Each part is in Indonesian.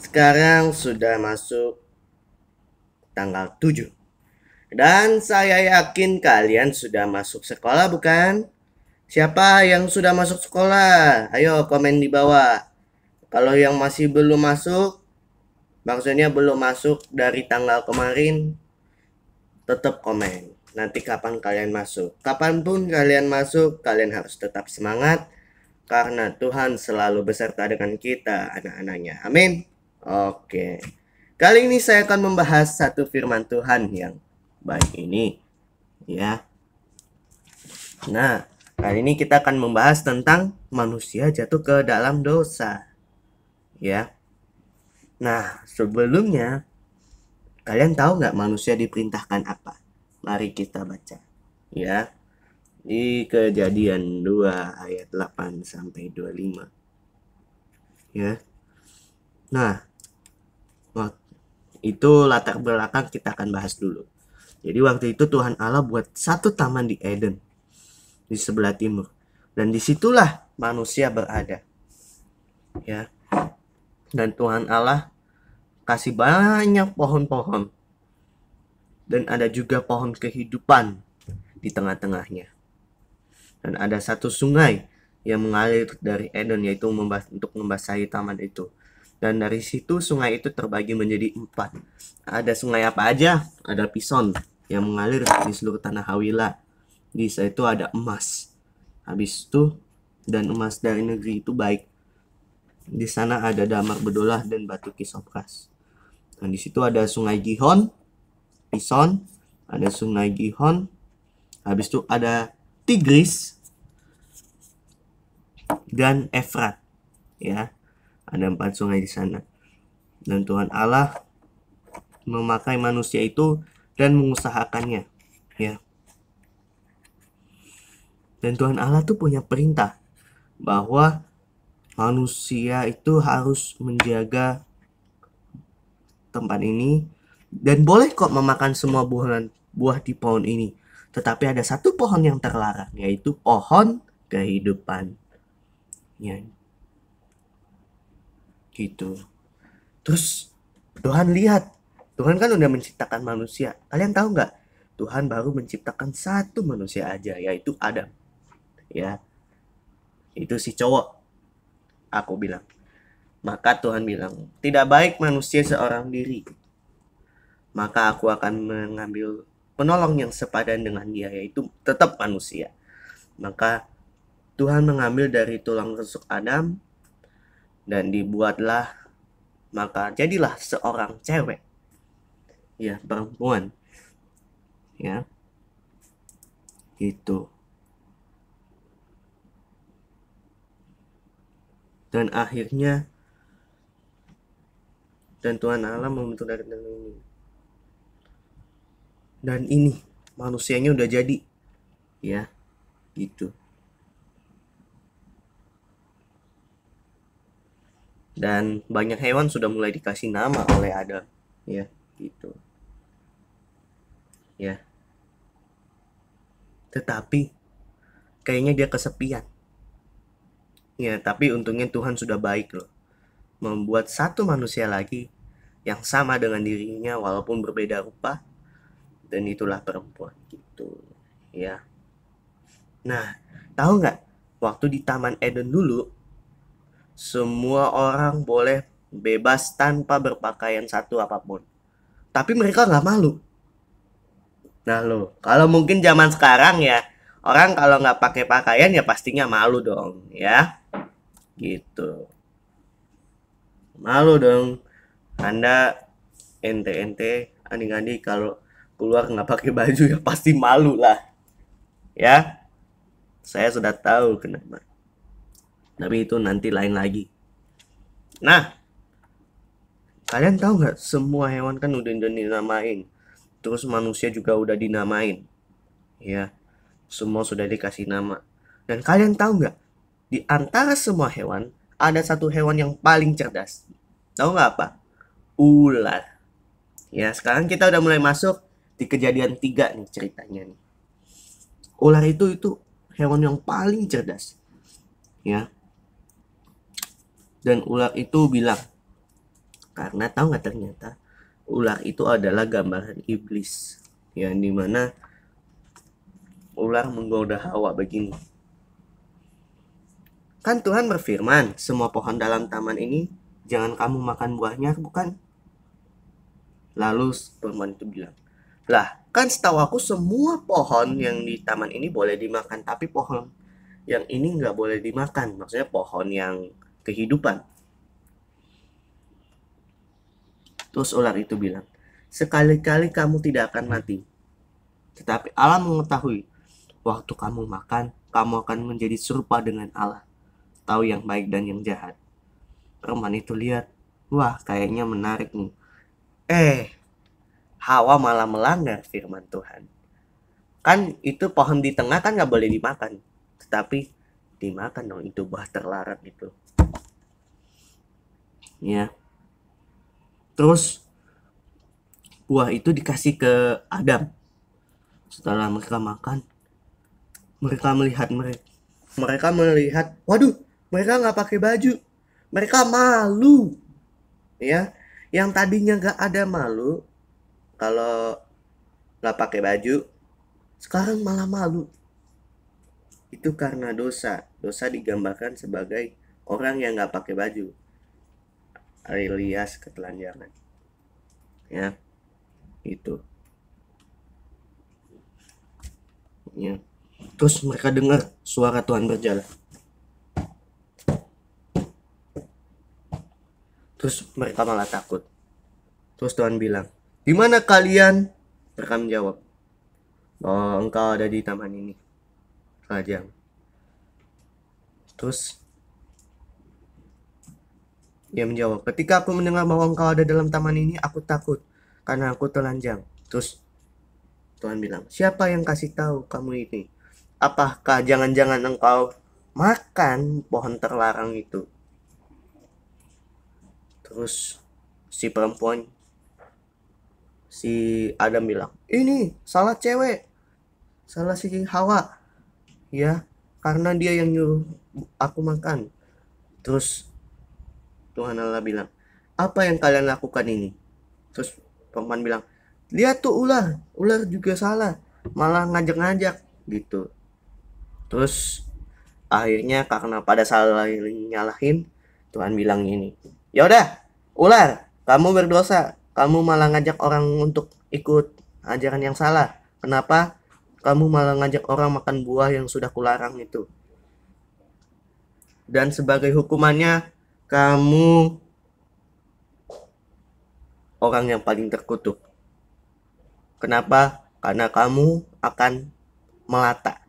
Sekarang sudah masuk tanggal 7. Dan saya yakin kalian sudah masuk sekolah bukan? Siapa yang sudah masuk sekolah? Ayo komen di bawah. Kalau yang masih belum masuk, maksudnya belum masuk dari tanggal kemarin, tetap komen. Nanti kapan kalian masuk. Kapanpun kalian masuk, kalian harus tetap semangat. Karena Tuhan selalu beserta dengan kita, anak-anaknya. Amin. Oke. Kali ini saya akan membahas satu firman Tuhan yang baik ini. Ya. Nah, kali ini kita akan membahas tentang manusia jatuh ke dalam dosa. Ya. Nah, sebelumnya, kalian tahu nggak manusia diperintahkan apa? Mari kita baca. Ya. Di Kejadian 2 ayat 8 sampai 25. Ya. Nah, itu latar belakang kita akan bahas dulu. Jadi waktu itu Tuhan Allah buat satu taman di Eden di sebelah timur, dan disitulah manusia berada. Ya. Dan Tuhan Allah kasih banyak pohon-pohon, dan ada juga pohon kehidupan di tengah-tengahnya. Dan ada satu sungai yang mengalir dari Eden, yaitu untuk membasahi taman itu. Dan dari situ sungai itu terbagi menjadi 4. Ada sungai apa aja? Ada Pison yang mengalir di seluruh tanah Hawila. Di situ ada emas. Habis itu, dan emas dari negeri itu baik. Di sana ada damar bedolah dan batu kisopras. Dan di situ ada sungai Gihon, Pison, ada sungai Gihon. Habis itu ada Tigris dan Efrat. Ya. Ada 4 sungai di sana. Dan Tuhan Allah memakai manusia itu dan mengusahakannya. Ya. Dan Tuhan Allah tuh punya perintah bahwa manusia itu harus menjaga tempat ini, dan boleh kok memakan semua buah di pohon ini. Tetapi ada satu pohon yang terlarang, yaitu pohon kehidupan. Ya. Gitu. Terus Tuhan lihat, Tuhan kan udah menciptakan manusia. Kalian tahu nggak? Tuhan baru menciptakan satu manusia aja, yaitu Adam. Ya, itu si cowok. Aku bilang. Maka Tuhan bilang, tidak baik manusia seorang diri. Maka aku akan mengambil penolong yang sepadan dengan dia, yaitu tetap manusia. Maka Tuhan mengambil dari tulang rusuk Adam, dan dibuatlah, maka jadilah seorang cewek. Ya, perempuan. Ya. Gitu. Dan akhirnya, dan Tuhan Allah membentuk dari ini. Dan ini manusianya udah jadi. Ya. Gitu. Dan banyak hewan sudah mulai dikasih nama oleh Adam. Ya, gitu. Ya. Tetapi kayaknya dia kesepian. Ya, tapi untungnya Tuhan sudah baik loh. Membuat satu manusia lagi yang sama dengan dirinya walaupun berbeda rupa, dan itulah perempuan gitu. Ya. Nah, tahu nggak? Waktu di Taman Eden dulu, semua orang boleh bebas tanpa berpakaian satu apapun. Tapi mereka nggak malu. Nah lo, kalau mungkin zaman sekarang ya, orang kalau nggak pakai pakaian ya pastinya malu dong, ya. Gitu. Malu dong. Anda ente-ente, adik-adik kalau keluar nggak pakai baju ya pasti malu lah. Ya, saya sudah tahu kenapa. Tapi itu nanti lain lagi. Nah, kalian tahu nggak, semua hewan kan udah dinamain. Terus manusia juga udah dinamain. Ya, semua sudah dikasih nama. Dan kalian tahu nggak, di antara semua hewan, ada satu hewan yang paling cerdas. Tahu nggak apa? Ular. Ya, sekarang kita udah mulai masuk di Kejadian 3 nih ceritanya nih. Ular itu hewan yang paling cerdas. Ya. Dan ular itu bilang, Karena tahu nggak, ternyata ular itu adalah gambaran iblis, yang dimana ular menggoda Hawa begini. Kan Tuhan berfirman, semua pohon dalam taman ini jangan kamu makan buahnya, bukan? Lalu perempuan itu bilang, lah kan setahu aku semua pohon yang di taman ini boleh dimakan, tapi pohon yang ini nggak boleh dimakan. Maksudnya pohon yang kehidupan. Terus ular itu bilang, sekali-kali kamu tidak akan mati. Tetapi Allah mengetahui, waktu kamu makan, kamu akan menjadi serupa dengan Allah, tahu yang baik dan yang jahat. Perempuan itu lihat, wah kayaknya menarik nih. Hawa malah melanggar firman Tuhan. Kan itu pohon di tengah kan nggak boleh dimakan, tetapi dimakan dong, itu buah terlarang itu. Ya. Terus buah itu dikasih ke Adam. Setelah mereka makan, mereka melihat, waduh, mereka nggak pakai baju, mereka malu, ya. Yang tadinya nggak ada malu kalau nggak pakai baju, sekarang malah malu. Itu karena dosa. Dosa digambarkan sebagai orang yang nggak pakai baju, alias ketelanjangan. Ya, itu. Ya. Terus mereka dengar suara Tuhan berjalan. Terus mereka malah takut. Terus Tuhan bilang, di mana kalian? Mereka menjawab, oh engkau ada di taman ini, Rajang. Terus dia menjawab, ketika aku mendengar bahwa engkau ada dalam taman ini, aku takut karena aku telanjang. Terus Tuhan bilang, siapa yang kasih tahu kamu ini? Apakah jangan-jangan engkau makan pohon terlarang itu? Terus si Adam bilang, ini salah cewek, salah si Hawa, ya, karena dia yang nyuruh aku makan. Terus Tuhan Allah bilang, apa yang kalian lakukan ini? Terus perempuan bilang, lihat tuh ular juga salah, malah ngajak-ngajak gitu. Terus akhirnya karena pada saling nyalahin, Tuhan bilang ini, ya udah, ular, kamu berdosa, kamu malah ngajak orang untuk ikut ajaran yang salah. Kenapa? Kamu malah ngajak orang makan buah yang sudah kularang itu. Dan sebagai hukumannya, kamu orang yang paling terkutuk. Kenapa? Karena kamu akan melata.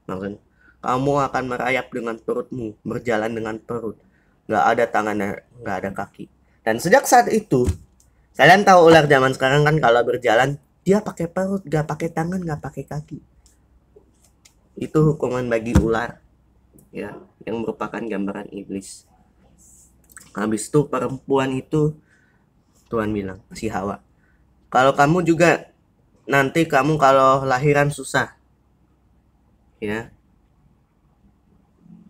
Maksudnya, kamu akan merayap dengan perutmu, berjalan dengan perut. Nggak ada tangan, nggak ada kaki. Dan sejak saat itu, kalian tahu ular zaman sekarang kan kalau berjalan, dia pakai perut, nggak pakai tangan, nggak pakai kaki. Itu hukuman bagi ular, ya, yang merupakan gambaran iblis. Habis itu perempuan itu, Tuhan bilang, si Hawa, kalau kamu juga nanti kamu kalau lahiran susah, ya,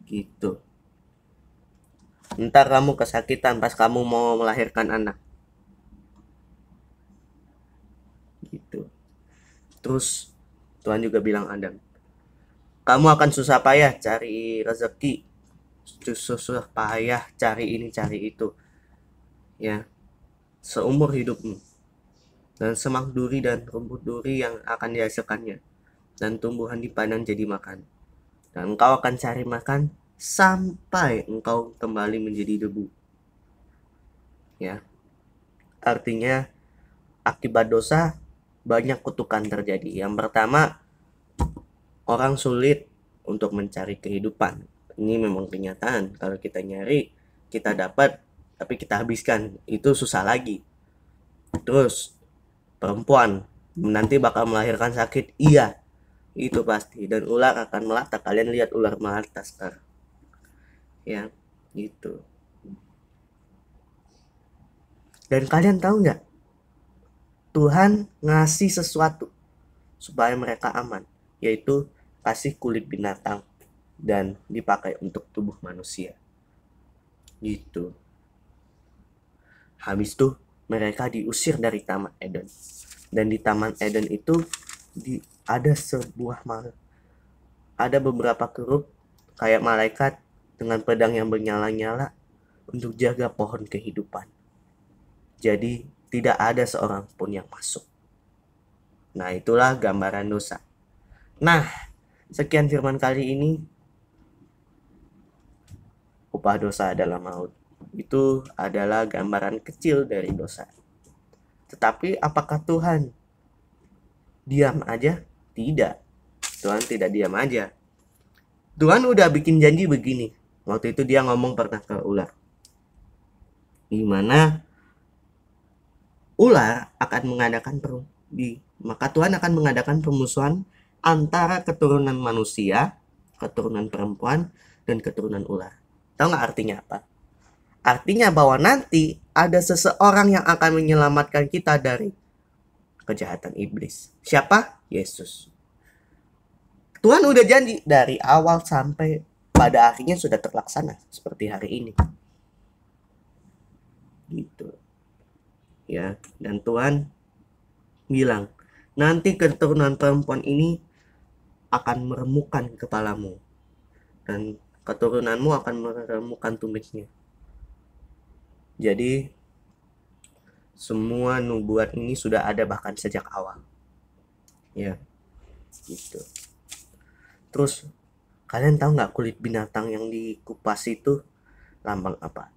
gitu. Ntar kamu kesakitan pas kamu mau melahirkan anak, gitu. Terus Tuhan juga bilang Adam, kamu akan susah payah cari rezeki, susah payah cari ini cari itu, ya, seumur hidupmu. Dan semak duri dan rumput duri yang akan dihasilkannya, dan tumbuhan dipanen jadi makan. Dan engkau akan cari makan sampai engkau kembali menjadi debu. Ya, artinya akibat dosa banyak kutukan terjadi. Yang pertama, orang sulit untuk mencari kehidupan. Ini memang kenyataan. Kalau kita nyari, kita dapat, tapi kita habiskan, itu susah lagi. Terus perempuan nanti bakal melahirkan sakit, iya, itu pasti. Dan ular akan melata. Kalian lihat ular melata sekarang, ya, gitu. Dan kalian tahu nggak, Tuhan ngasih sesuatu supaya mereka aman, yaitu kasih kulit binatang dan dipakai untuk tubuh manusia, gitu. Habis itu mereka diusir dari Taman Eden. Dan di Taman Eden itu ada ada beberapa kerub kayak malaikat dengan pedang yang bernyala-nyala untuk jaga pohon kehidupan. Jadi tidak ada seorang pun yang masuk. Nah, itulah gambaran dosa. Nah, sekian firman kali ini. Upah dosa adalah maut. Itu adalah gambaran kecil dari dosa. Tetapi apakah Tuhan diam aja? Tidak. Tuhan tidak diam aja. Tuhan udah bikin janji begini. Waktu itu dia ngomong pernah ke ular. Gimana ular akan mengadakan maka Tuhan akan mengadakan permusuhan antara keturunan manusia, keturunan perempuan, dan keturunan ular. Tahu nggak artinya apa? Artinya bahwa nanti ada seseorang yang akan menyelamatkan kita dari kejahatan iblis. Siapa? Yesus. Tuhan udah janji dari awal sampai pada akhirnya sudah terlaksana seperti hari ini. Gitu. Ya, dan Tuhan bilang, nanti keturunan perempuan ini akan meremukkan kepalamu dan keturunanmu akan meremukkan tumitnya. Jadi semua nubuat ini sudah ada bahkan sejak awal. Ya, gitu. Terus kalian tahu nggak kulit binatang yang dikupas itu lambang apa?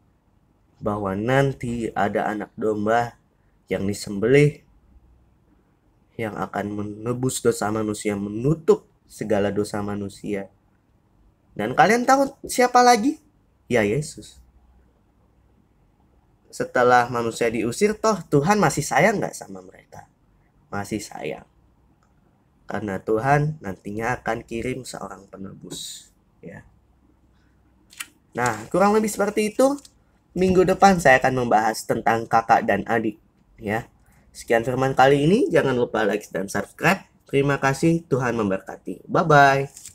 Bahwa nanti ada anak domba yang disembelih yang akan menebus dosa manusia, menutup segala dosa manusia. Dan kalian tahu siapa lagi? Ya, Yesus. Setelah manusia diusir, toh Tuhan masih sayang nggak sama mereka? Masih sayang. Karena Tuhan nantinya akan kirim seorang penebus. Ya. Nah, kurang lebih seperti itu. Minggu depan saya akan membahas tentang kakak dan adik. Ya. Sekian firman kali ini. Jangan lupa like dan subscribe. Terima kasih. Tuhan memberkati. Bye-bye.